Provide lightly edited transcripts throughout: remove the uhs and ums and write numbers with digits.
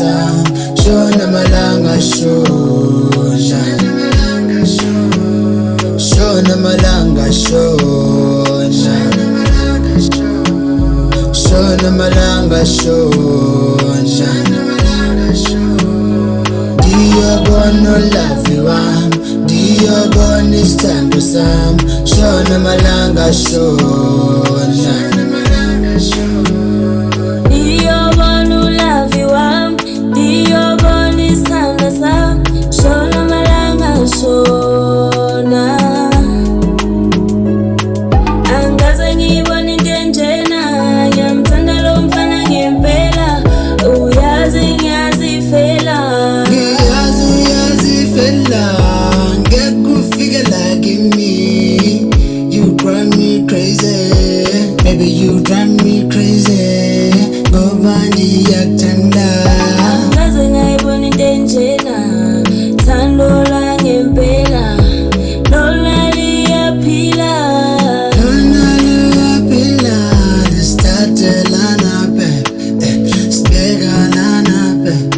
sam shona malanga shona shona malanga shona shona malanga shona ndiyabona ulavi wami ndiyabona isithando sami shona malanga shona ndiyabona ulavi wami ndiyabona isithando sami shona malanga shona angaze ngibone into enjena ngiyamthanda lo mfana ngempela uyazi ngiyazifela You drive me crazy, baby, you drive me crazy. Ngoba ndiyakuthanda. Angaze ngayibona into enjena thando la ngempela lona liyaphila lisithathelana babe sibekalana babe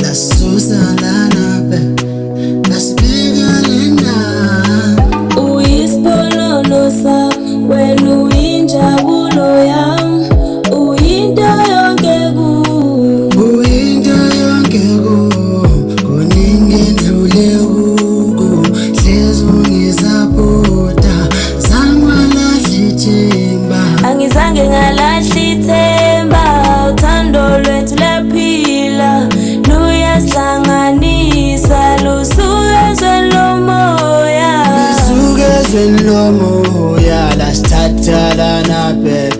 lasusalana babe lasibekalana. uyisiponono sami wena uyinjabulo yami uyinto yonke uyinto yonke kuningi endlule kuko hlezi ungisapota zangwalahla ithemba angizange ngalahla ithemba uthando lwethu laphila luyasihlanganisa lusuke ezweni lomoya lasithathalana babe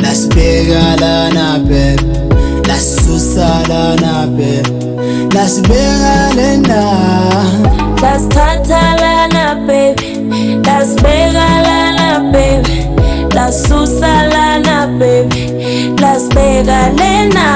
lasibekalana babe lasusalana babe lasibekalana lasithathalana baby lasibekalana baby lasusalana baby lasibekalena